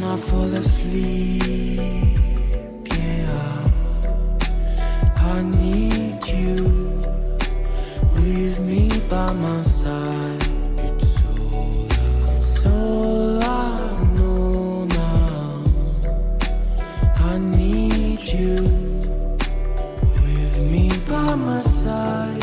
I fall asleep, yeah, I need you with me by my side. It's all I know now. I need you with me by my side.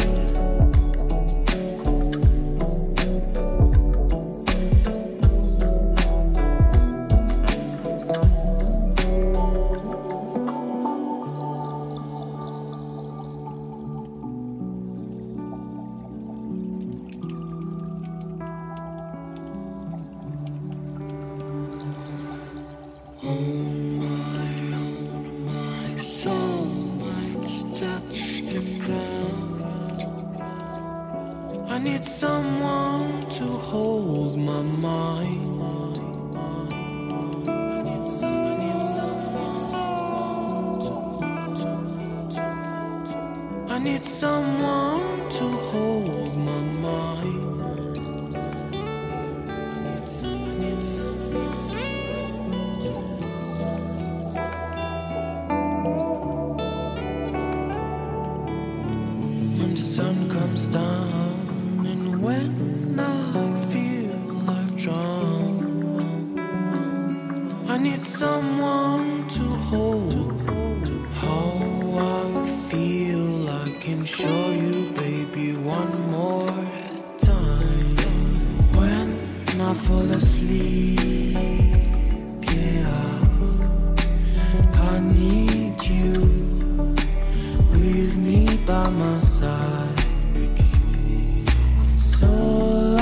I need someone to hold my mind. I need someone to hold my mind. When the sun comes down and when I feel I've drowned, I need someone to hold how I feel. I can show you, baby, one more time. When I fall asleep, yeah, I need you with me by my side. It's all I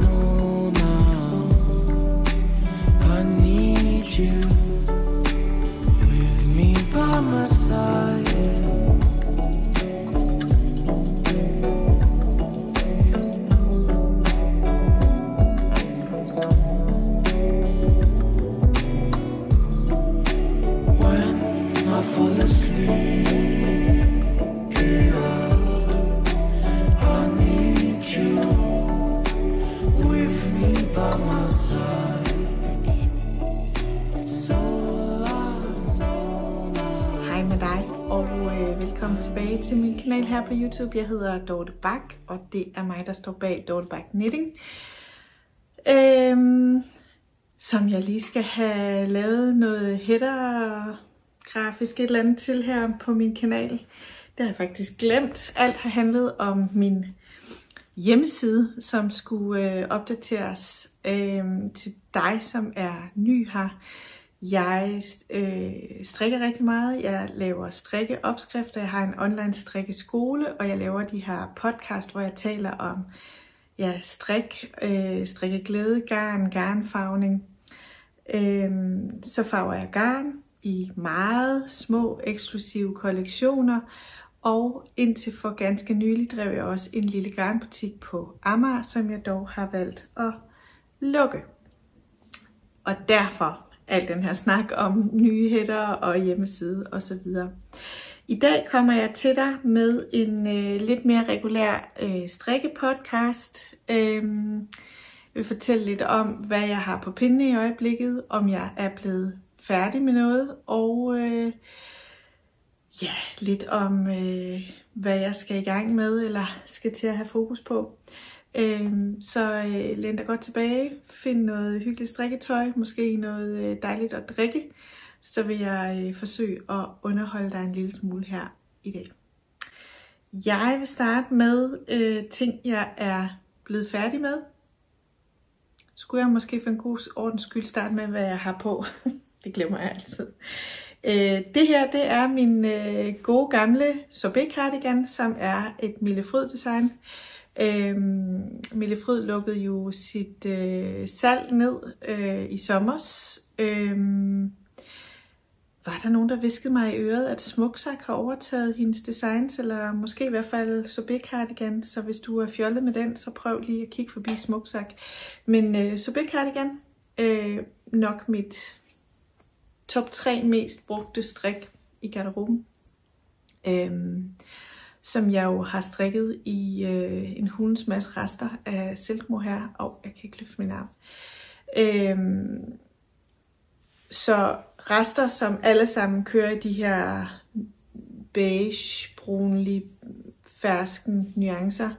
know now. I need you with me by my side. When I fall asleep, Hej med dig, og velkommen tilbage til min kanal her på YouTube. Jeg hedder Dorte Bak, og det er mig, der står bag Dorte Bak Knitting. Som jeg lige skal have lavet noget header grafisk et eller andet til her på min kanal. Det har jeg faktisk glemt. Alt har handlet om min hjemmeside, som skulle opdateres til dig, som er ny her. Jeg strikker rigtig meget. Jeg laver strikkeopskrifter. Jeg har en online strikkeskole, og jeg laver de her podcast, hvor jeg taler om strikkeglæde, garnfarvning. Så farver jeg garn i meget små eksklusive kollektioner. Og indtil for ganske nylig drev jeg også en lille garnbutik på Amager, som jeg dog har valgt at lukke. Og derfor al den her snak om nye header og hjemmeside osv. I dag kommer jeg til dig med en lidt mere regulær strikkepodcast. Jeg vil fortælle lidt om, hvad jeg har på pinde i øjeblikket, om jeg er blevet færdig med noget, og lidt om, hvad jeg skal i gang med, eller skal til at have fokus på. Så læn dig godt tilbage, find noget hyggeligt strikketøj, måske noget dejligt at drikke, så vil jeg forsøge at underholde dig en lille smule her i dag. Jeg vil starte med ting, jeg er blevet færdig med. Skulle jeg måske for en god ordens skyld starte med, hvad jeg har på. Det glemmer jeg altid. Det her, det er min gode gamle sorbet cardigan, som er et Mille Fryd design. Mille Fryd lukkede jo sit salg ned i sommers. Var der nogen, der viskede mig i øret, at Smuksak har overtaget hendes designs, eller måske i hvert fald sorbet cardigan, så hvis du er fjollet med den, så prøv lige at kigge forbi Smuksak. Men sorbet cardigan, nok mit top 3 mest brugte strik i garderoben, som jeg jo har strikket i en hulens masse rester af silkmohair, og jeg kan ikke løfte min arm. Så rester, som alle sammen kører i de her beige, brunlige, fersken nuancer,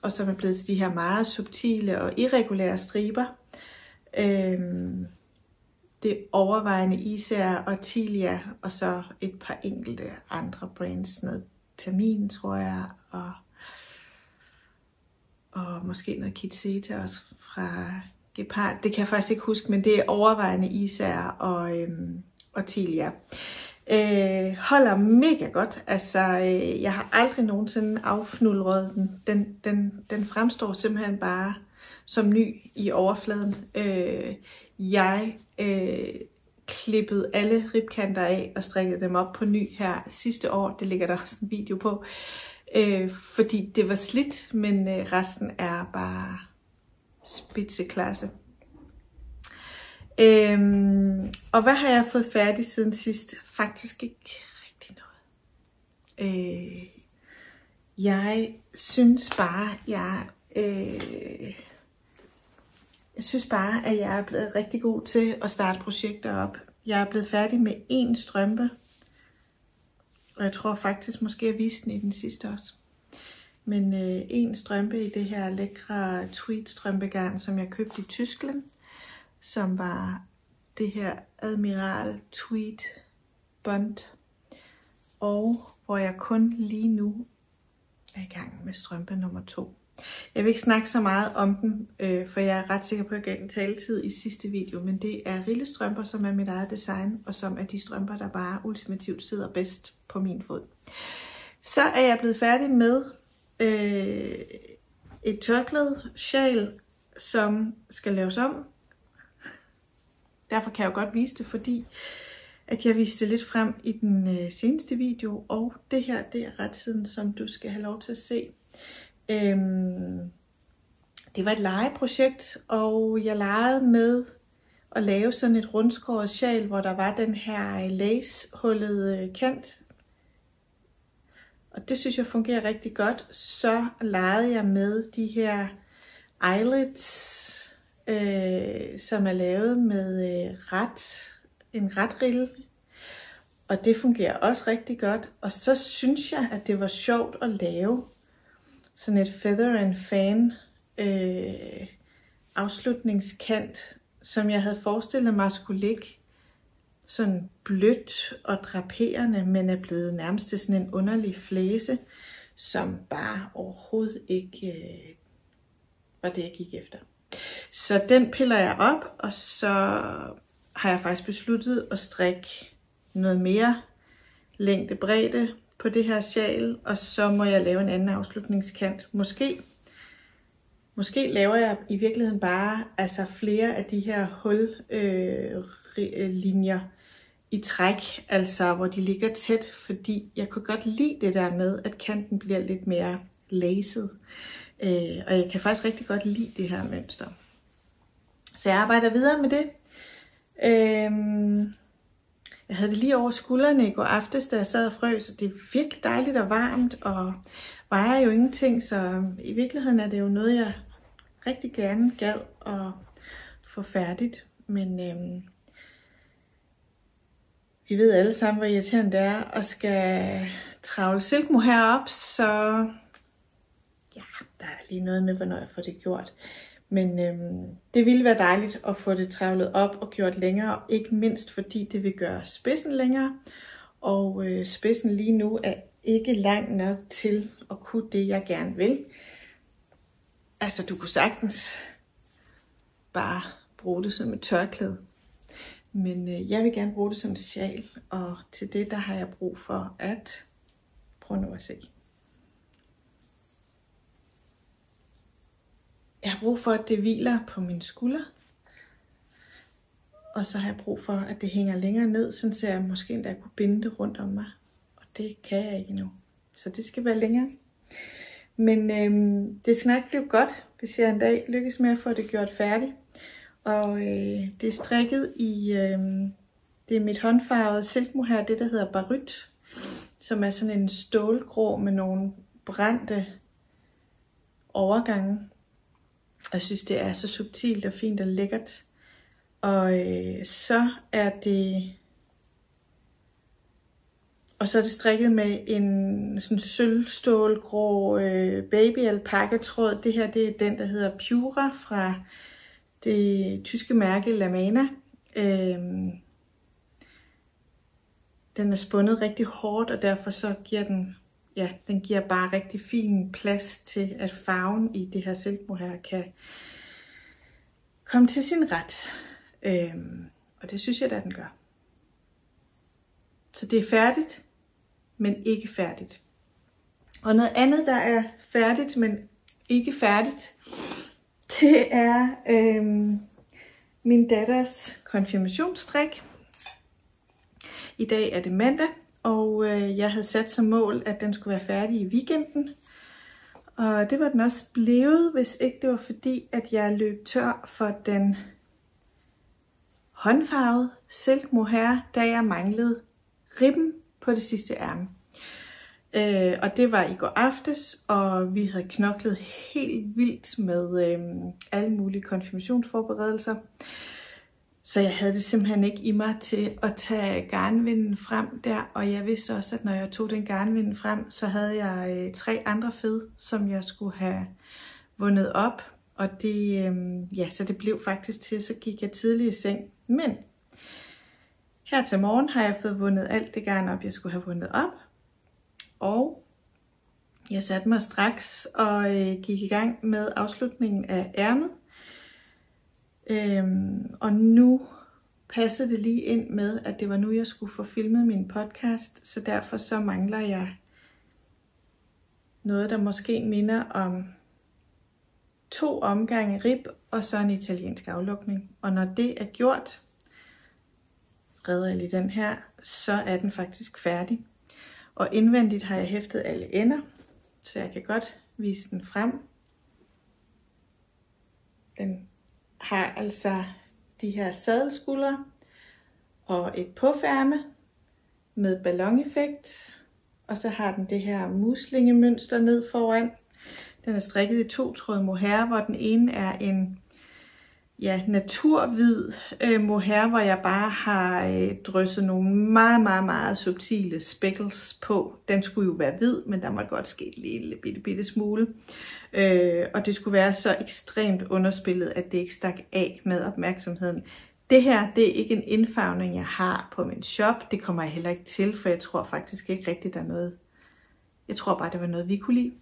og som er blevet til de her meget subtile og irregulære striber. Det er overvejende Især og Tilia, og så et par enkelte andre brands, noget Permin, tror jeg, og måske noget Kitseta også fra Gepard. Det kan jeg faktisk ikke huske, men det er overvejende Især og Tilia. Holder mega godt. Altså, jeg har aldrig nogensinde affnulret den. Den fremstår simpelthen bare som ny i overfladen. Jeg klippede alle ribkanter af og strikkede dem op på ny her sidste år. Det ligger der også en video på. Fordi det var slidt, men resten er bare spidseklasse. Og hvad har jeg fået færdigt siden sidst? Faktisk ikke rigtig noget. Jeg synes bare, at jeg er blevet rigtig god til at starte projekter op. Jeg er blevet færdig med 1 strømpe, og jeg tror faktisk måske jeg viste den i den sidste også. Men 1 strømpe i det her lækre tweed strømpegarn, som jeg købte i Tyskland, som var det her Admiral Tweed Bond, og hvor jeg kun lige nu er i gang med strømpe nummer 2. Jeg vil ikke snakke så meget om den, for jeg er ret sikker på, at jeg gav en taletid i sidste video, men det er rillestrømper, som er mit eget design, og som er de strømper, der bare ultimativt sidder bedst på min fod. Så er jeg blevet færdig med et tørklæde sjal, som skal laves om. Derfor kan jeg jo godt vise det, fordi at jeg viste det lidt frem i den seneste video, og det her, det er retsiden, som du skal have lov til at se. Det var et legeprojekt, og jeg legede med at lave sådan et rundskåret sjal, hvor der var den her lace-hullede kant. Og det synes jeg fungerer rigtig godt. Så legede jeg med de her eyelets, som er lavet med en retrille. Og det fungerer også rigtig godt. Og så synes jeg, at det var sjovt at lave sådan et feather and fan afslutningskant, som jeg havde forestillet mig skulle ligge sådan blødt og draperende, men er blevet nærmest til sådan en underlig flæse, som bare overhovedet ikke var det, jeg gik efter. Så den piller jeg op, og så har jeg faktisk besluttet at strikke noget mere længde-bredde på det her sjal, og så må jeg lave en anden afslutningskant. Måske laver jeg i virkeligheden bare flere af de her hullinjer i træk, altså hvor de ligger tæt, fordi jeg kunne godt lide det der med, at kanten bliver lidt mere lacet. Og jeg kan faktisk rigtig godt lide det her mønster. Så jeg arbejder videre med det. Jeg havde det lige over skuldrene i går aftes, da jeg sad og frøs, og det er virkelig dejligt og varmt, og vejer jo ingenting, så i virkeligheden er det jo noget, jeg rigtig gerne gad at få færdigt. Men vi ved alle sammen, hvor irriterende det er at skal travle silkmohair op, så ja, der er lige noget med, hvornår jeg får det gjort. Men det ville være dejligt at få det travlet op og gjort længere, ikke mindst fordi det vil gøre spidsen længere. Og spidsen lige nu er ikke lang nok til at kunne det, jeg gerne vil. Altså, du kunne sagtens bare bruge det som et tørklæde. Men jeg vil gerne bruge det som sjal, og til det der har jeg brug for at... Prøv nu at se. Jeg har brug for, at det hviler på mine skuldre. Og så har jeg brug for, at det hænger længere ned, så jeg måske endda kunne binde det rundt om mig. Og det kan jeg ikke endnu. Så det skal være længere. Men det skal nok blive godt, hvis jeg en dag lykkes med at få det gjort færdigt. Og det er strikket i, det er mit håndfarvede silkmohair, det der hedder Baryt, som er sådan en stålgrå med nogle brændte overgange. Og jeg synes, det er så subtilt og fint og lækkert. Og så er det strikket med en sådan sølvstålgrå baby alpaca tråd. Det her, det er den, der hedder Pura fra det tyske mærke Lamana. Den er spundet rigtig hårdt, og derfor så giver den giver bare rigtig fin plads til, at farven i det her silkmohair kan komme til sin ret. Og det synes jeg da, den gør. Så det er færdigt, men ikke færdigt. Og noget andet, der er færdigt, men ikke færdigt, det er min datters konfirmationsstrik. I dag er det mandag, og jeg havde sat som mål, at den skulle være færdig i weekenden. Og det var den også blevet, hvis ikke det var fordi, at jeg løb tør for den håndfarvede silkmohair, da jeg manglede ribben på det sidste ærme. Og det var i går aftes, og vi havde knoklet helt vildt med alle mulige konfirmationsforberedelser. Så jeg havde det simpelthen ikke i mig til at tage garnvinden frem der, og jeg vidste også, at når jeg tog den garnvinden frem, så havde jeg 3 andre fed, som jeg skulle have vundet op. Og det, så det blev faktisk til, så gik jeg tidligt i seng. Men her til morgen har jeg fået vundet alt det garn op, jeg skulle have vundet op. Og jeg satte mig straks og gik i gang med afslutningen af ærmet. Og nu passede det lige ind med, at det var nu, jeg skulle få filmet min podcast. Så derfor så mangler jeg noget, der måske minder om 2 omgange rib og så en italiensk aflukning. Og når det er gjort, redder jeg lige den her, så er den faktisk færdig. Og indvendigt har jeg hæftet alle ender, så jeg kan godt vise den frem. Den har altså de her sadelskuldre og et pufærme med balloneffekt. Og så har den det her muslingemønster ned foran. Den er strikket i 2 tråde mohair, hvor den ene er en naturhvid mohair, hvor jeg bare har drysset nogle meget, meget, meget subtile speckles på. Den skulle jo være hvid, men der måtte godt ske et lille bitte smule. Og det skulle være så ekstremt underspillet, at det ikke stak af med opmærksomheden. Det her, det er ikke en indfarvning, jeg har på min shop. Det kommer jeg heller ikke til, for jeg tror faktisk ikke rigtigt, der er noget. Jeg tror bare, det var noget, vi kunne lide.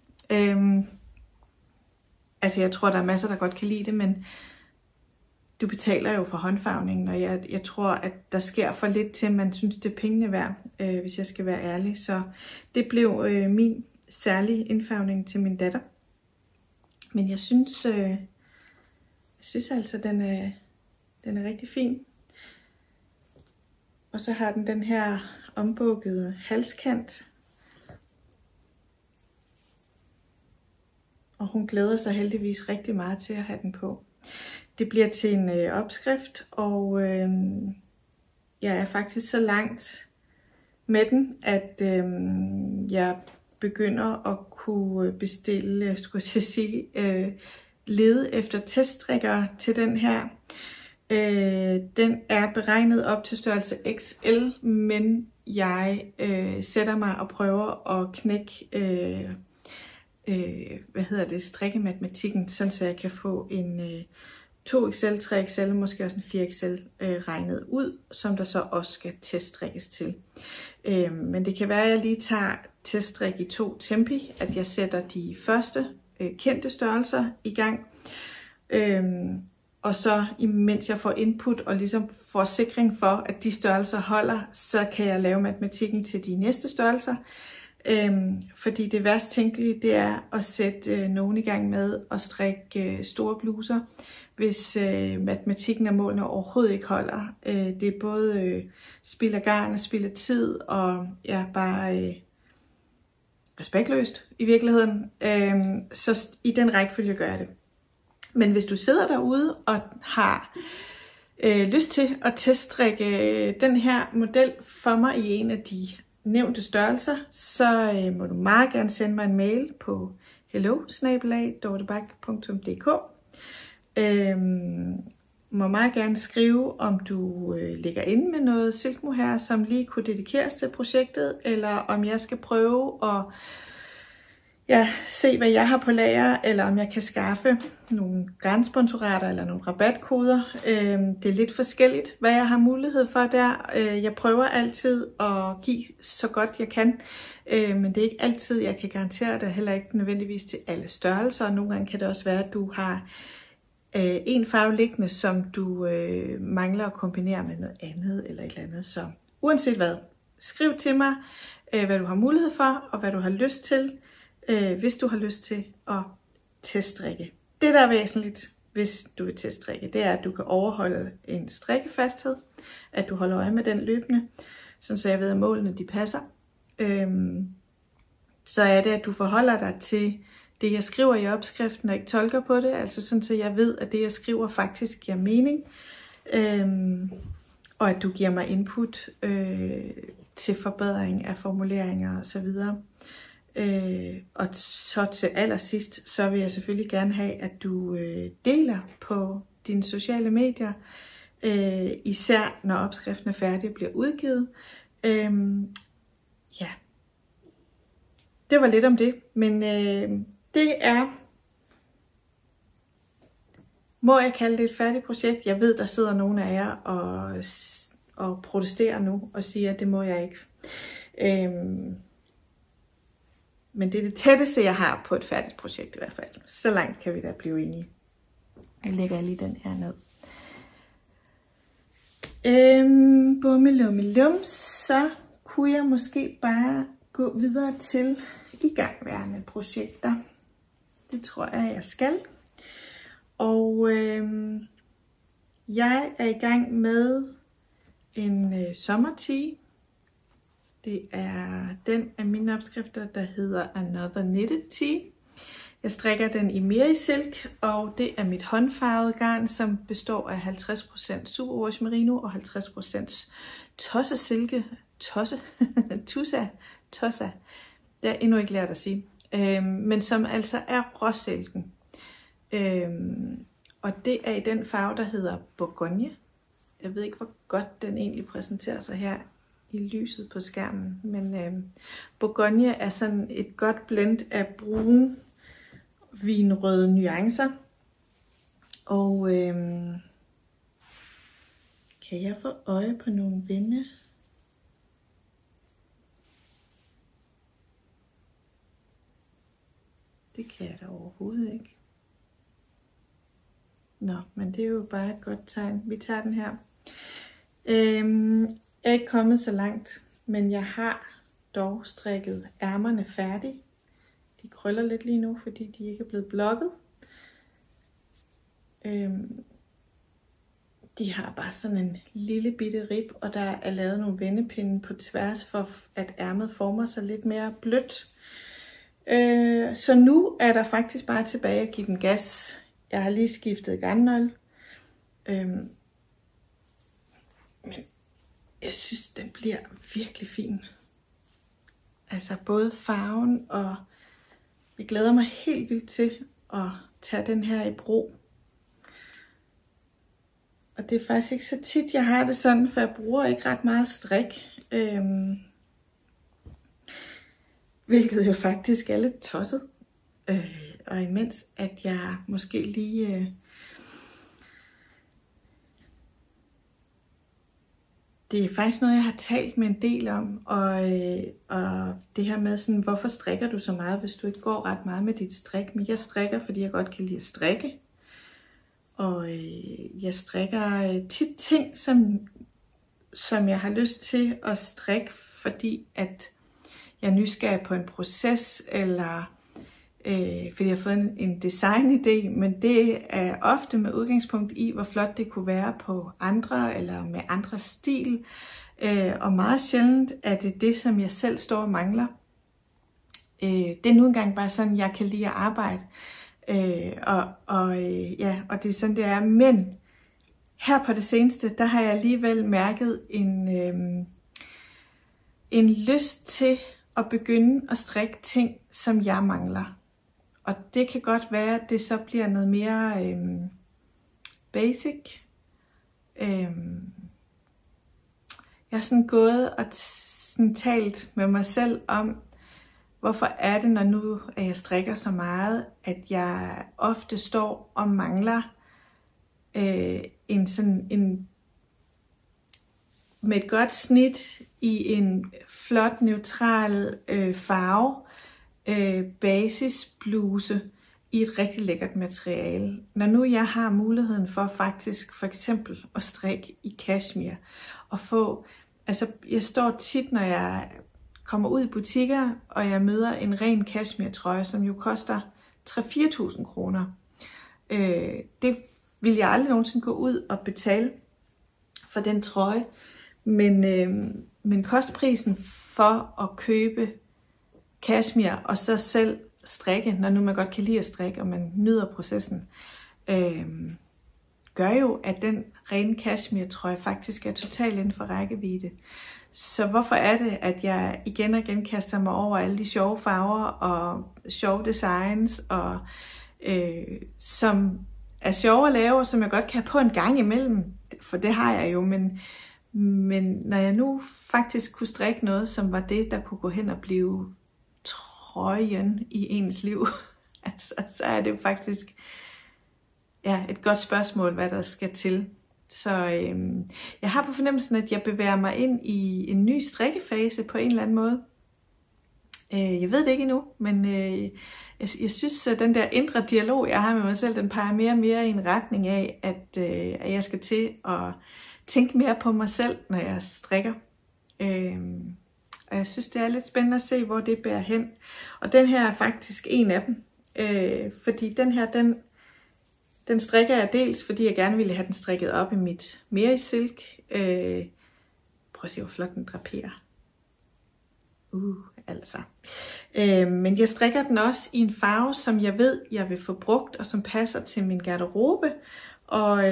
Altså, jeg tror, der er masser, der godt kan lide det, men du betaler jo for håndfarvningen, og jeg tror, at der sker for lidt til, at man synes, det er pengene værd, hvis jeg skal være ærlig. Så det blev min særlige indfarvning til min datter. Men jeg synes altså, den er rigtig fin. Og så har den her ombukkede halskant. Og hun glæder sig heldigvis rigtig meget til at have den på. Det bliver til en opskrift, og jeg er faktisk så langt med den, at jeg begynder at kunne bestille, lede efter teststrikkere til den her. Den er beregnet op til størrelse XL, men jeg sætter mig og prøver at knække strikkematematikken, så jeg kan få en 2XL, 3XL, måske også en 4XL regnet ud, som der så også skal teststrikkes til. Men det kan være, at jeg lige tager teststrik i 2 tempi, at jeg sætter de første kendte størrelser i gang. Og så imens jeg får input og ligesom får sikring for, at de størrelser holder, så kan jeg lave matematikken til de næste størrelser. Fordi det værst tænkelige, det er at sætte nogen i gang med at strikke store bluser, hvis matematikken af målene overhovedet ikke holder. Det er både spild af garn og spild af tid, og ja, bare respektløst i virkeligheden. Så i den rækkefølge gør jeg det. Men hvis du sidder derude og har lyst til at teststrikke den her model for mig i en af de nævnte størrelser, så må du meget gerne sende mig en mail på hello@dortebak.dk. Må meget gerne skrive, om du ligger inde med noget silkmohair, som lige kunne dedikeres til projektet, eller om jeg skal prøve at se, hvad jeg har på lager, eller om jeg kan skaffe nogle garnsponsorater eller nogle rabatkoder. Det er lidt forskelligt, hvad jeg har mulighed for der. Jeg prøver altid at give så godt jeg kan, men det er ikke altid, jeg kan garantere det, heller ikke nødvendigvis til alle størrelser. Og nogle gange kan det også være, at du har en farve liggende, som du mangler at kombinere med noget andet eller et eller andet. Så uanset hvad, skriv til mig, hvad du har mulighed for, og hvad du har lyst til, hvis du har lyst til at teststrikke. Det, der er væsentligt, hvis du vil teststrikke, det er, at du kan overholde en strikkefasthed, at du holder øje med den løbende, så jeg ved, at målene de passer. Så er det, at du forholder dig til det, jeg skriver i opskriften, og ikke tolker på det, altså sådan, så jeg ved, at det, jeg skriver, faktisk giver mening, og at du giver mig input til forbedring af formuleringer osv. Og så til allersidst, så vil jeg selvfølgelig gerne have, at du deler på dine sociale medier, især når opskriften er færdig og bliver udgivet. Ja, det var lidt om det, men det er, må jeg kalde det et færdigt projekt. Jeg ved, der sidder nogle af jer og protesterer nu og siger, at det må jeg ikke. Men det er det tætteste, jeg har på et færdigt projekt i hvert fald. Så langt kan vi da blive enige. Nu lægger jeg lige den her ned. Bummelummelum, så kunne jeg måske bare gå videre til igangværende projekter. Det tror jeg skal. Og jeg er i gang med en sommertee. Det er den af mine opskrifter, der hedder Another Knitted Tea. Jeg strikker den i Merisilk, og det er mit håndfarvede garn, som består af 50% superwash merino og 50% tossesilke. Tossa. Det er endnu ikke lært at sige. Men som altså er råsilken. Og det er i den farve, der hedder Bourgogne. Jeg ved ikke, hvor godt den egentlig præsenterer sig her i lyset på skærmen, men Bourgogne er sådan et godt blend af brune, vinrøde nuancer. Og kan jeg få øje på nogle vinde? Det kan jeg da overhovedet ikke. Nå, men det er jo bare et godt tegn. Vi tager den her. Jeg er ikke kommet så langt, men jeg har dog strikket ærmerne færdige. De krøller lidt lige nu, fordi de ikke er blevet blokket. De har bare sådan en lille bitte rib, og der er lavet nogle vendepinde på tværs, for at ærmet former sig lidt mere blødt. Så nu er der faktisk bare tilbage at give den gas. Jeg har lige skiftet garnnøgle. Men jeg synes, den bliver virkelig fin. Altså både farven, og jeg glæder mig helt vildt til at tage den her i brug. Og det er faktisk ikke så tit, jeg har det sådan, for jeg bruger ikke ret meget strik. Hvilket jo faktisk er lidt tosset. Og imens at jeg måske lige... Det er faktisk noget, jeg har talt med en del om, og det her med sådan, hvorfor strikker du så meget, hvis du ikke går ret meget med dit strik? Men jeg strikker, fordi jeg godt kan lide at strikke. Og jeg strikker tit ting, som jeg har lyst til at strikke, fordi at jeg er nysgerrig på en proces, eller fordi jeg har fået en designidé, men det er ofte med udgangspunkt i, hvor flot det kunne være på andre, eller med andre stil. Og meget sjældent er det, som jeg selv står og mangler. Det er nu engang bare sådan, jeg kan lide at arbejde. Og det er sådan, det er. Men her på det seneste, der har jeg alligevel mærket en lyst til at begynde at strikke ting, som jeg mangler. Og det kan godt være, at det så bliver noget mere basic. Jeg har sådan gået og sådan talt med mig selv om, hvorfor er det, når nu jeg strikker så meget, at jeg ofte står og mangler med et godt snit i en flot, neutral farve basisbluse i et rigtig lækkert materiale. Når nu jeg har muligheden for faktisk for eksempel at strikke i cashmere og få, altså jeg står tit, når jeg kommer ud i butikker, og jeg møder en ren cashmere trøje, som jo koster 3-4.000 kroner. Det vil jeg aldrig nogensinde gå ud og betale for den trøje, men kostprisen for at købe cashmere og så selv strikke, når nu man godt kan lide at strikke, og man nyder processen, gør jo, at den rene cashmere trøje faktisk er totalt inden for rækkevidde. Så hvorfor er det, at jeg igen og igen kaster mig over alle de sjove farver og sjove designs, og som er sjove at lave, og som jeg godt kan have på en gang imellem, for det har jeg jo, men når jeg nu faktisk kunne strikke noget, som var det, der kunne gå hen og blive trøjen i ens liv, altså, så er det faktisk et godt spørgsmål, hvad der skal til. Så jeg har på fornemmelsen, at jeg bevæger mig ind i en ny strikkefase på en eller anden måde. Jeg ved det ikke endnu, men jeg synes, at den der indre dialog, jeg har med mig selv, den peger mere og mere i en retning af, at jeg skal til at tænke mere på mig selv, når jeg strikker. Og jeg synes, det er lidt spændende at se, hvor det bærer hen. Og den her er faktisk en af dem. Fordi den her, den strikker jeg dels, fordi jeg gerne ville have den strikket op i mit mere i silk. Prøv at se, hvor flot den draperer. Altså. Men jeg strikker den også i en farve, som jeg ved, jeg vil få brugt, og som passer til min garderobe. Og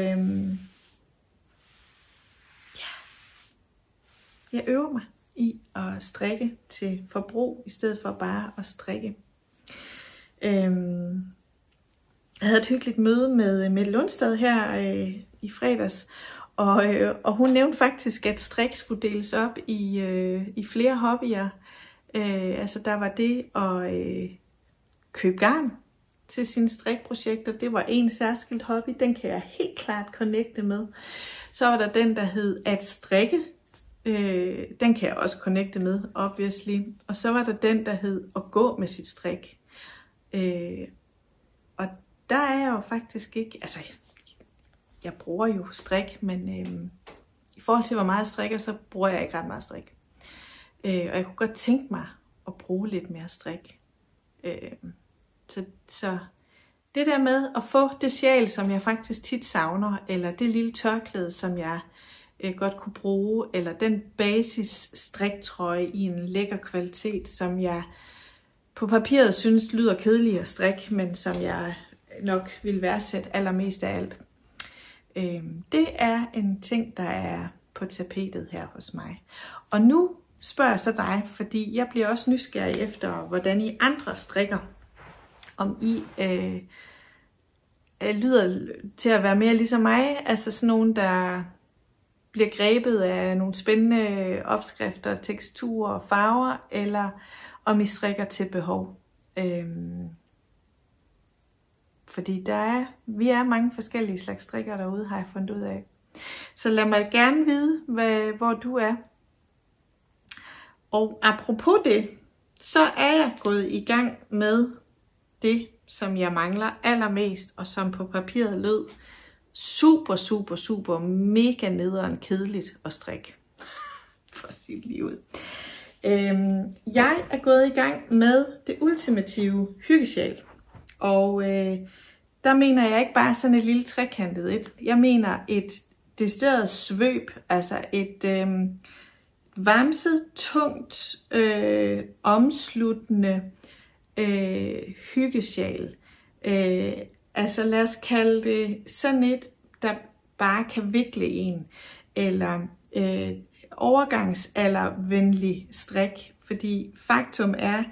jeg øver mig i at strikke til forbrug, i stedet for bare at strikke. Jeg havde et hyggeligt møde med Mette Lundstad her i fredags, og hun nævnte faktisk, at strik skulle deles op i flere hobbyer. Altså der var det at købe garn til sine strikprojekter. Det var en særskilt hobby, den kan jeg helt klart connecte med. Så var der den, der hed at strikke. Den kan jeg også connecte med, obviously. Og så var der den, der hed at gå med sit strik. Og der er jeg jo faktisk ikke, altså jeg bruger jo strik, men i forhold til hvor meget jeg strikker, så bruger jeg ikke ret meget strik. Og jeg kunne godt tænke mig at bruge lidt mere strik. Så det der med at få det sjal, som jeg faktisk tit savner, eller det lille tørklæde, som jeg godt kunne bruge, eller den basis striktrøje i en lækker kvalitet, som jeg på papiret synes lyder kedelig at strikke, men som jeg nok vil værdsætte allermest af alt. Det er en ting, der er på tapetet her hos mig. Og nu spørger jeg så dig, fordi jeg bliver også nysgerrig efter, hvordan I andre strikker. Om I lyder til at være mere ligesom mig, altså sådan nogen, der bliver grebet af nogle spændende opskrifter, teksturer og farver, eller om I strikker til behov. Fordi vi er mange forskellige slags strikker derude, har jeg fundet ud af. Så lad mig gerne vide, hvor du er. Og apropos det, så er jeg gået i gang med det, som jeg mangler allermest, og som på papiret lød super mega nederen kedeligt at strikke. For at sige det lige ud. Jeg er gået i gang med det ultimative hyggesjal. Og der mener jeg ikke bare sådan et lille trekantet et. Jeg mener et decideret svøb, altså et vamset, tungt, omsluttende hyggesjal. Altså lad os kalde det sådan et, der bare kan vikle en, eller overgangsaldervenlig strik, fordi faktum er,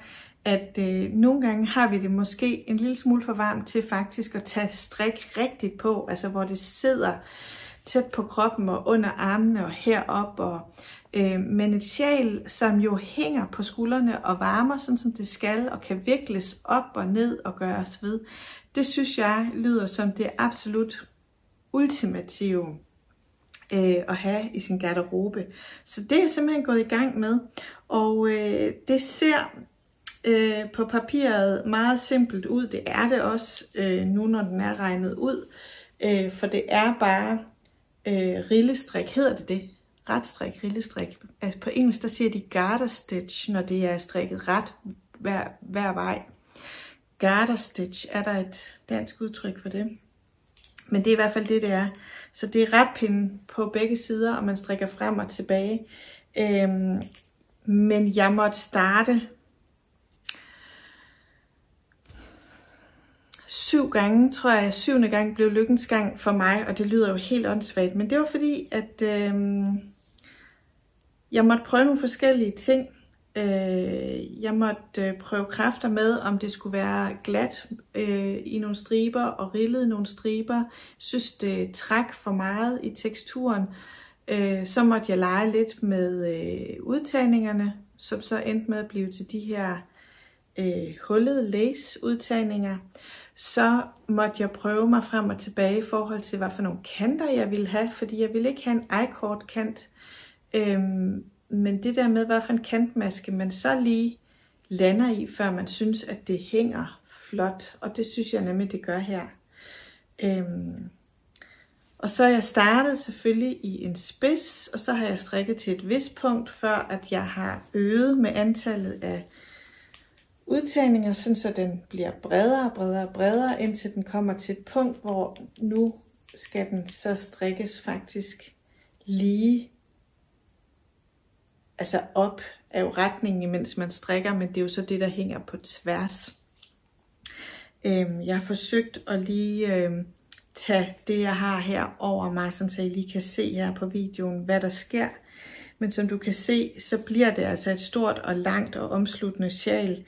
at nogle gange har vi det måske en lille smule for varmt til faktisk at tage strik rigtigt på, altså hvor det sidder tæt på kroppen og under armene og herop. Men et sjal, som jo hænger på skuldrene og varmer, sådan som det skal, og kan vikles op og ned og gøres ved, det synes jeg lyder som det absolut ultimative at have i sin garderobe. Så det er jeg simpelthen gået i gang med, og det ser på papiret meget simpelt ud. Det er det også nu, når den er regnet ud, for det er bare rillestrik, hedder det? Retstrik, rillestrik. Altså på engelsk, der siger de garter stitch, når det er strikket ret hver vej. Garter stitch, er der et dansk udtryk for det? Men det er i hvert fald det, det er. Så det er retpinden på begge sider, og man strikker frem og tilbage. Men jeg måtte starte 7 gange, tror jeg. 7. gang blev lykkens gang for mig, og det lyder jo helt åndssvagt. Men det var fordi, at jeg måtte prøve nogle forskellige ting. Jeg måtte prøve kræfter med, om det skulle være glat i nogle striber og rillet i nogle striber. Jeg synes, det trak for meget i teksturen. Så måtte jeg lege lidt med udtagningerne, som så endte med at blive til de her hullede lace udtagninger. Så måtte jeg prøve mig frem og tilbage i forhold til, hvad for nogle kanter jeg ville have, fordi jeg ville ikke have en i-cord kant. Men det der med, hvad for en kantmaske man så lige lander i, før man synes, at det hænger flot. Og det synes jeg nemlig, det gør her. Og så er jeg startet selvfølgelig i en spids, og så har jeg strikket til et vist punkt, før at jeg har øget med antallet af udtagninger, sådan så den bliver bredere, indtil den kommer til et punkt, hvor nu skal den så strikkes faktisk lige, altså op er jo retningen, imens man strikker, men det er jo så det, der hænger på tværs. Jeg har forsøgt at lige tage det, jeg har her over mig, så I lige kan se her på videoen, hvad der sker. Men som du kan se, så bliver det altså et stort og langt og omsluttende sjal.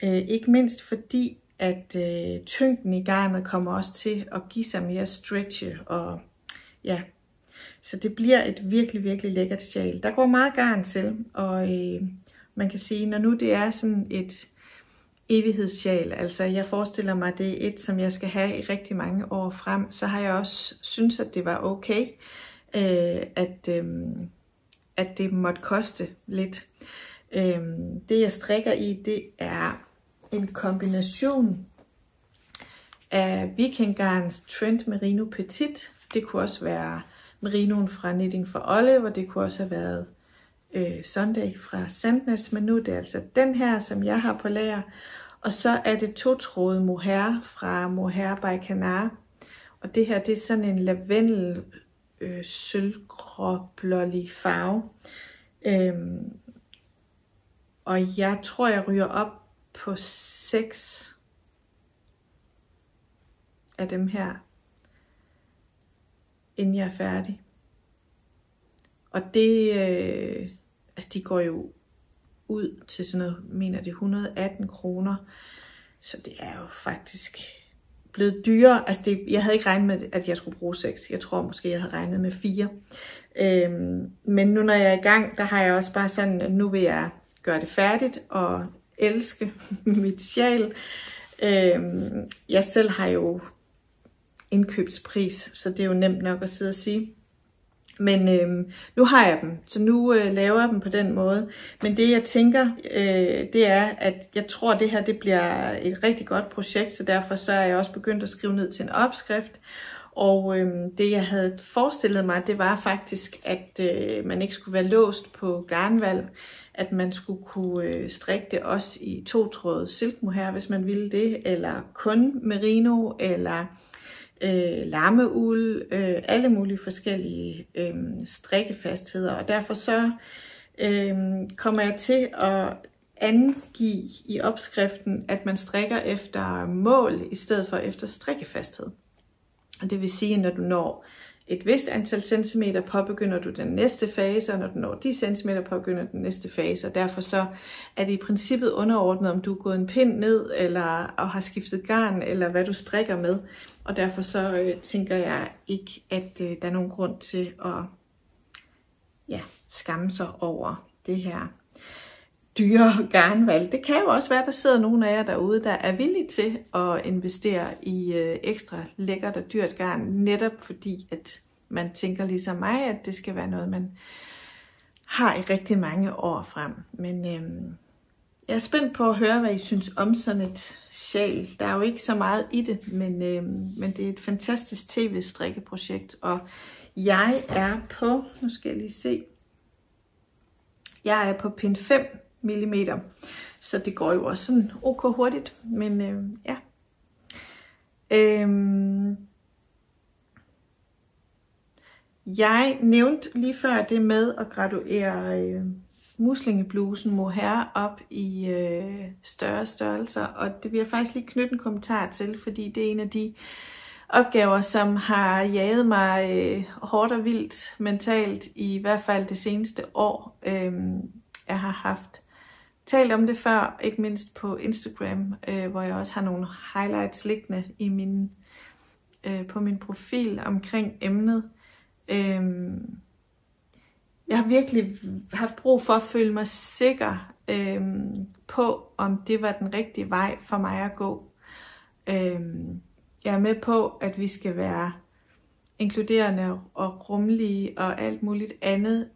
Ikke mindst fordi, at tyngden i garnet kommer også til at give sig mere stretche. Og, ja. Så det bliver et virkelig lækkert sjal. Der går meget garn til, og man kan sige, når nu det er sådan et evighedssjal, altså jeg forestiller mig, det er et, som jeg skal have i rigtig mange år frem, så har jeg også synes, at det var okay, at det måtte koste lidt. Det jeg strikker i, det er en kombination af Viking Garns Trend Merino Petit. Det kunne også være merinoen fra Knitting for Olive, og det kunne også have været Sunday fra Sandnes, men nu er det altså den her, som jeg har på lager. Og så er det 2-trådet mohair fra Mohair by Canar. Og det her, det er sådan en lavendel sølvgråblålig farve. Og jeg tror, jeg ryger op på 6 af dem her, inden jeg er færdig. Og det, altså de går jo ud til sådan noget, mener det 118 kroner. Så det er jo faktisk blevet dyrere. Altså det, jeg havde ikke regnet med, at jeg skulle bruge 6. Jeg tror måske, jeg havde regnet med 4. Men nu når jeg er i gang, der har jeg også bare sådan, at nu vil jeg gøre det færdigt og elske mit sjal. Jeg selv har jo indkøbspris, så det er jo nemt nok at sidde og sige. Men nu har jeg dem, så nu laver jeg dem på den måde. Men det jeg tænker, det er, at jeg tror, at det her det bliver et rigtig godt projekt, så derfor så er jeg også begyndt at skrive ned til en opskrift. Og det jeg havde forestillet mig, det var faktisk, at man ikke skulle være låst på garnvalg, at man skulle kunne strikke det også i 2-trådet silkmohair, hvis man ville det, eller kun merino, eller lammeuld, alle mulige forskellige strikkefastheder. Og derfor så kommer jeg til at angive i opskriften, at man strikker efter mål, i stedet for efter strikkefasthed. Og det vil sige, at når du når et vist antal centimeter, påbegynder du den næste fase, og når du når de centimeter, påbegynder den næste fase. Og derfor så er det i princippet underordnet, om du er gået en pind ned, eller og har skiftet garn, eller hvad du strikker med. Og derfor så tænker jeg ikke, at der er nogen grund til at skamme sig over det her dyre garnvalg. Det kan jo også være, at der sidder nogen af jer derude, der er villige til at investere i ekstra lækkert og dyrt garn, netop fordi, at man tænker ligesom mig, at det skal være noget, man har i rigtig mange år frem. Men jeg er spændt på at høre, hvad I synes om sådan et sjal. Der er jo ikke så meget i det, men det er et fantastisk tv-strikkeprojekt, og jeg er på, nu skal jeg lige se, jeg er på pind 5 mm, så det går jo også sådan ok hurtigt, men ja. Jeg nævnte lige før det med at graduere muslingeblusen mohair op i større størrelser, og det vil jeg faktisk lige knytte en kommentar til, fordi det er en af de opgaver, som har jaget mig hårdt og vildt mentalt, i hvert fald det seneste år. Jeg har haft talt om det før, ikke mindst på Instagram, hvor jeg også har nogle highlights liggende i på min profil omkring emnet. Jeg har virkelig haft brug for at føle mig sikker på, om det var den rigtige vej for mig at gå. Jeg er med på, at vi skal være inkluderende og rummelige og alt muligt andet,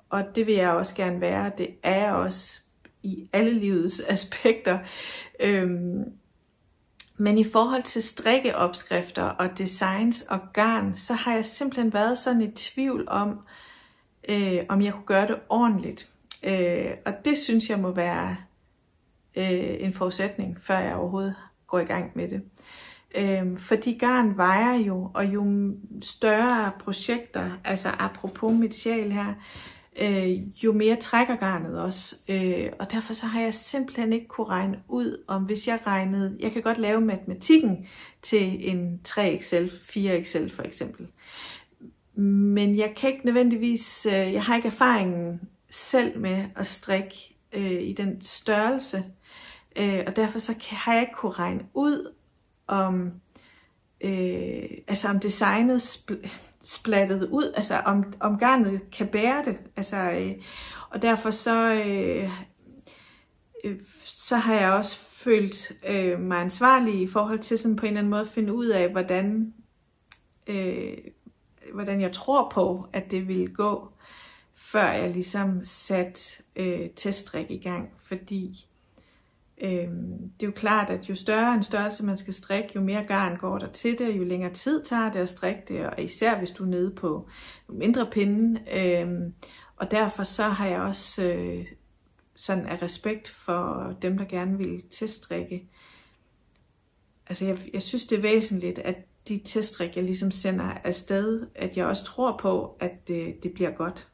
og det vil jeg også gerne være. Det er jeg også i alle livets aspekter. Men i forhold til strikkeopskrifter og designs og garn, så har jeg simpelthen været sådan i tvivl om jeg kunne gøre det ordentligt. Og det synes jeg må være en forudsætning, før jeg overhovedet går i gang med det. Fordi garn vejer jo, og jo større projekter, altså apropos mit sjæl her, jo mere trækker garnet også. Og derfor så har jeg simpelthen ikke kunne regne ud, om hvis jeg regnede, jeg kan godt lave matematikken til en 3XL, 4XL for eksempel. Men jeg kan ikke nødvendigvis, jeg har ikke erfaringen selv med at strikke i den størrelse. Og derfor så har jeg ikke kunne regne ud, om om designet splattet ud, altså om garnet kan bære det, altså og derfor så har jeg også følt mig ansvarlig i forhold til sådan på en eller anden måde at finde ud af, hvordan jeg tror på, at det ville gå, før jeg ligesom satte teststrik i gang, fordi det er jo klart, at jo større en størrelse man skal strikke, jo mere garn går der til det, jo længere tid tager det at strikke det, og især hvis du er nede på mindre pinde. Og derfor så har jeg også sådan af respekt for dem, der gerne vil teststrikke. Altså jeg synes, det er væsentligt, at de teststrik, jeg ligesom sender afsted, at jeg også tror på, at det bliver godt.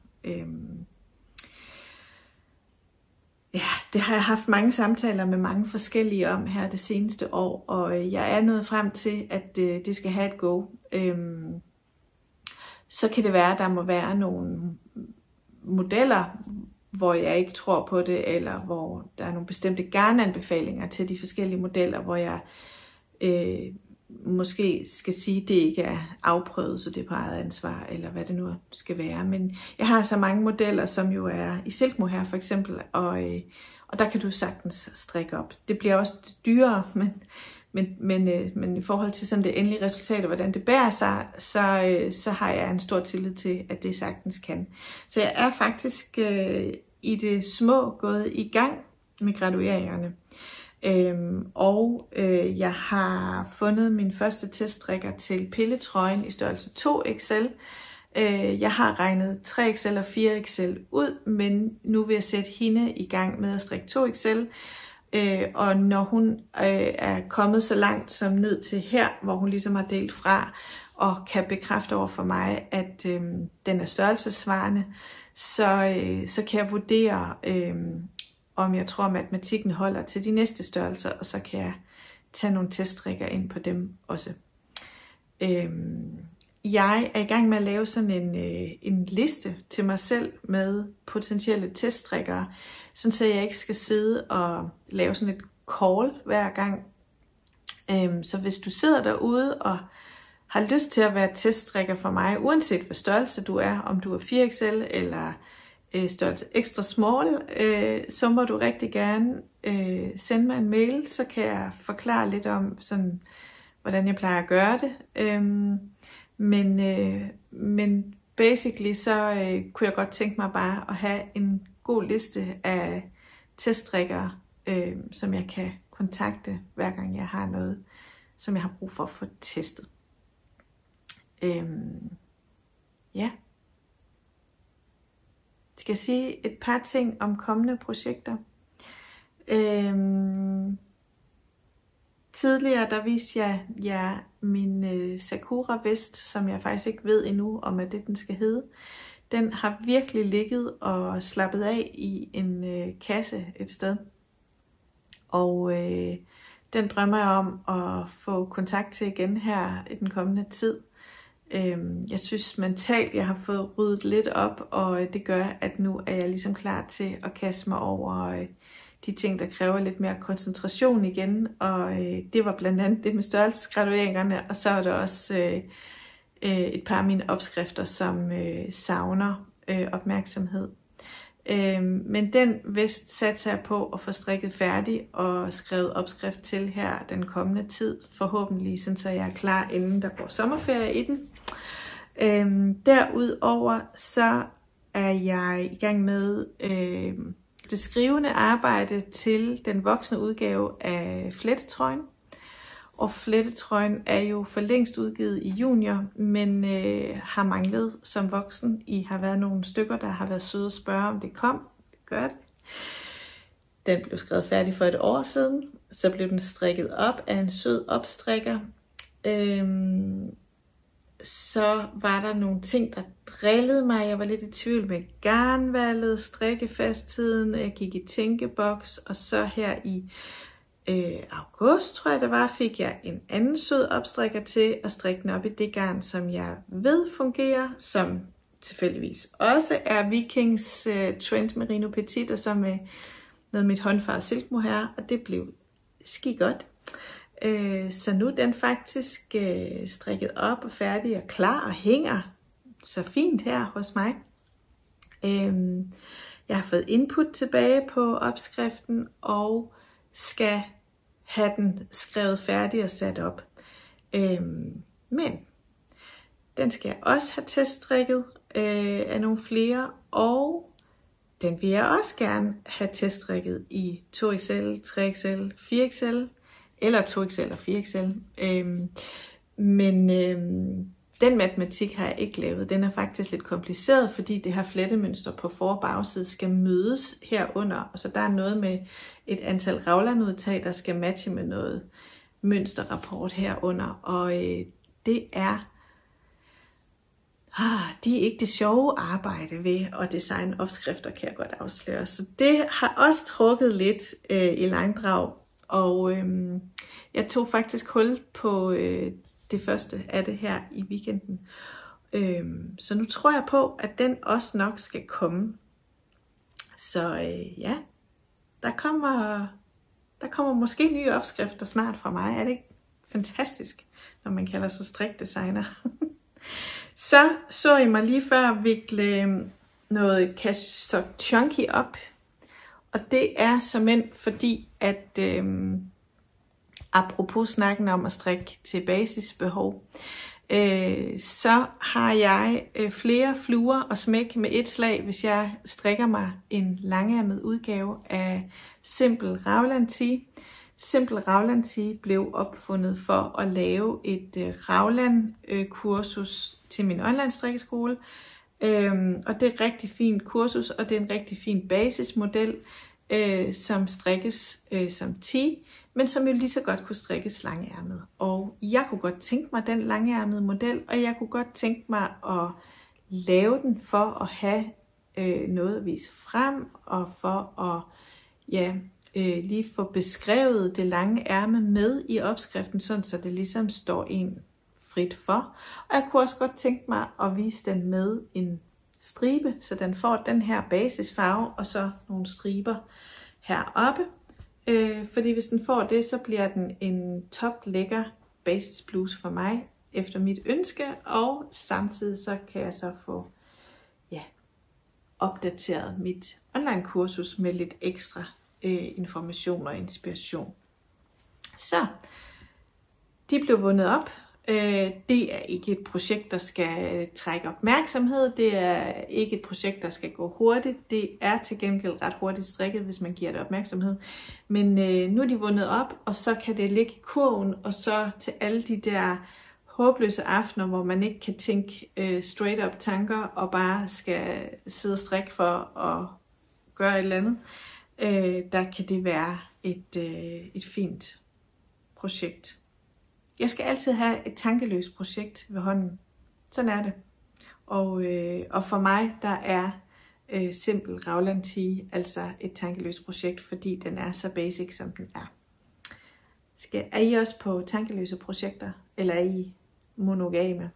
Ja, det har jeg haft mange samtaler med mange forskellige om her det seneste år, og jeg er nået frem til, at det skal have et go. Så kan det være, at der må være nogle modeller, hvor jeg ikke tror på det, eller hvor der er nogle bestemte garnanbefalinger til de forskellige modeller, hvor jeg måske skal sige, at det ikke er afprøvet, så det er på eget ansvar, eller hvad det nu skal være. Men jeg har så mange modeller, som jo er i silkmohair for eksempel, og der kan du sagtens strikke op. Det bliver også dyrere, men i forhold til sådan det endelige resultat, og hvordan det bærer sig, så har jeg en stor tillid til, at det sagtens kan. Så jeg er faktisk i det små gået i gang med gradueringerne. Jeg har fundet min første teststrikker til pilletrøjen i størrelse 2XL. Jeg har regnet 3XL og 4XL ud, men nu vil jeg sætte hende i gang med at strikke 2XL. Og når hun er kommet så langt som ned til her, hvor hun ligesom har delt fra, og kan bekræfte over for mig, at den er størrelsesvarende, så kan jeg vurdere, om jeg tror, at matematikken holder til de næste størrelser, og så kan jeg tage nogle teststrikker ind på dem også. Jeg er i gang med at lave sådan en liste til mig selv med potentielle teststrikkere, sådan så jeg ikke skal sidde og lave sådan et call hver gang. Så hvis du sidder derude og har lyst til at være teststrikker for mig, uanset hvad størrelse du er, om du er 4XL eller størrelse extra small, så må du rigtig gerne sende mig en mail, så kan jeg forklare lidt om, sådan, hvordan jeg plejer at gøre det. Men basically så kunne jeg godt tænke mig bare at have en god liste af teststrikkere, som jeg kan kontakte, hver gang jeg har noget, som jeg har brug for at få testet. Ja. Skal jeg sige et par ting om kommende projekter. Tidligere der viste jeg jer min Sakura vest, som jeg faktisk ikke ved endnu om, at det den skal hedde. Den har virkelig ligget og slappet af i en kasse et sted. Og den drømmer jeg om at få kontakt til igen her i den kommende tid. Jeg synes mentalt, jeg har fået ryddet lidt op, og det gør, at nu er jeg ligesom klar til at kaste mig over de ting, der kræver lidt mere koncentration igen. Og det var blandt andet det med størrelsesgradueringerne, og så er der også et par af mine opskrifter, som savner opmærksomhed. Men den vest satser jeg på at få strikket færdig og skrevet opskrift til her den kommende tid. Forhåbentlig, sådan så jeg er klar, inden der går sommerferie i den. Derudover så er jeg i gang med det skrivende arbejde til den voksne udgave af flettetrøjen. Og flettetrøjen er jo for længst udgivet i junior, men har manglet som voksen. I har været nogle stykker, der har været søde at spørge, om det kom. Det gør det. Den blev skrevet færdig for et år siden. Så blev den strikket op af en sød opstrikker. Så var der nogle ting, der drillede mig. Jeg var lidt i tvivl med garnvalget, strikkefasttiden. Jeg gik i tænkeboks, og så her i august, tror jeg det var, fik jeg en anden sød opstrikker til at strikke den op i det garn, som jeg ved fungerer, som tilfældigvis også er Vikings Trend Merino Petit, og så med noget mit håndfarvet silkmohair, og det blev skigodt. Så nu er den faktisk strikket op og færdig og klar og hænger så fint her hos mig. Jeg har fået input tilbage på opskriften og skal have den skrevet færdig og sat op. Men den skal jeg også have teststrikket af nogle flere, og den vil jeg også gerne have teststrikket i 2XL, 3XL, 4XL, eller 2XL og 4XL. Men den matematik har jeg ikke lavet. Den er faktisk lidt kompliceret, fordi det her flettemønster på for- og bagside skal mødes herunder. Og så der er noget med et antal raglanudtag, der skal matche med noget mønsterrapport herunder. Og det er ikke det sjove arbejde ved at designe opskrifter, kan jeg godt afsløre. Så det har også trukket lidt i langdrag. Og jeg tog faktisk hul på det første af det her i weekenden. Så nu tror jeg på, at den også nok skal komme. Så ja, der kommer måske nye opskrifter snart fra mig. Er det ikke fantastisk, når man kalder sig strikdesigner? Så I mig lige før vikle noget Cashsock Chunky op. Og det er såmænd fordi, at apropos snakken om at strikke til basisbehov, så har jeg flere fluer og smæk med et slag, hvis jeg strikker mig en langærmet udgave af simpel Raglan Tee, Simple Raglan Tee blev opfundet for at lave et Raglan-kursus til min online strikkeskole. Og det er et rigtig fint kursus, og det er en rigtig fin basismodel, som strikkes som tee, men som jo lige så godt kunne strikkes langærmet. Og jeg kunne godt tænke mig den langærmede model, og jeg kunne godt tænke mig at lave den for at have noget at vise frem, og for at lige få beskrevet det lange ærme med i opskriften, sådan så det ligesom står en frit for. Og jeg kunne også godt tænke mig at vise den med en stribe, så den får den her basisfarve, og så nogle striber heroppe. Fordi hvis den får det, så bliver den en top lækker basisbluse for mig, efter mit ønske, og samtidig så kan jeg så få opdateret mit online kursus med lidt ekstra information og inspiration. Så de blev vundet op. Det er ikke et projekt, der skal trække opmærksomhed. Det er ikke et projekt, der skal gå hurtigt. Det er til gengæld ret hurtigt strikket, hvis man giver det opmærksomhed. Men nu er de vundet op, og så kan det ligge i kurven, og så til alle de der håbløse aftener, hvor man ikke kan tænke straight up tanker, og bare skal sidde og strikke for at gøre et eller andet, der kan det være et fint projekt. Jeg skal altid have et tankeløst projekt ved hånden. Sådan er det. Og for mig, der er Simple Raglan Tee altså et tankeløst projekt, fordi den er så basic, som den er. Er I også på tankeløse projekter? Eller er I monogame?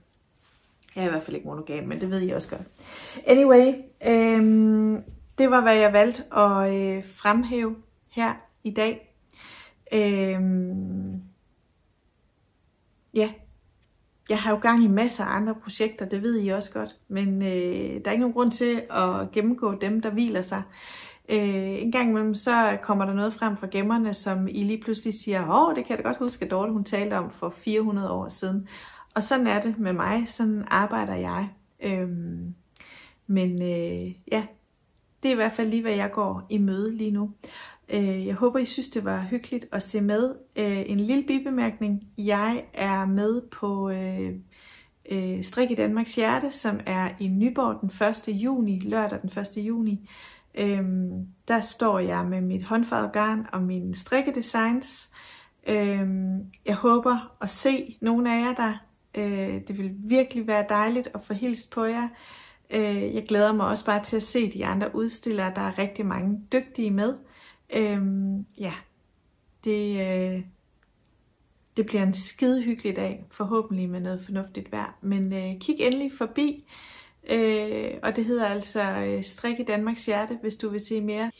Jeg er i hvert fald ikke monogam, men det ved I også godt. Anyway, det var, hvad jeg valgte at fremhæve her i dag. Jeg har jo gang i masser af andre projekter, det ved I også godt, men der er ikke nogen grund til at gennemgå dem, der hviler sig. En gang imellem, så kommer der noget frem fra gemmerne, som I lige pludselig siger, det kan jeg da godt huske, at Dorte hun talte om for 400 år siden. Og sådan er det med mig, sådan arbejder jeg. Det er i hvert fald lige, hvad jeg går i møde lige nu. Jeg håber, I synes, det var hyggeligt at se med. En lille bibemærkning. Jeg er med på Strik i Danmarks Hjerte, som er i Nyborg den 1. juni, lørdag den 1. juni. Der står jeg med mit håndfarvede garn og mine strikkedesigns. Jeg håber at se nogle af jer der. Det vil virkelig være dejligt at få hilst på jer. Jeg glæder mig også bare til at se de andre udstillere. Der er rigtig mange dygtige med. Det bliver en skide hyggelig dag, forhåbentlig med noget fornuftigt vejr. Men kig endelig forbi, og det hedder altså Strik i Danmarks Hjerte, hvis du vil se mere.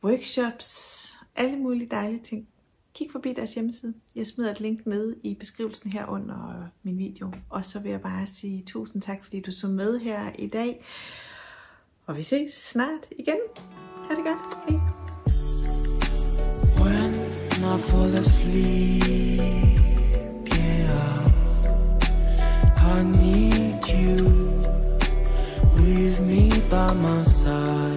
Workshops, alle mulige dejlige ting. Kig forbi deres hjemmeside. Jeg smider et link nede i beskrivelsen her under min video. Og så vil jeg bare sige tusind tak, fordi du så med her i dag. Og vi ses snart igen. Ha' det godt. Hej. When I fall asleep, I need you with me by my side.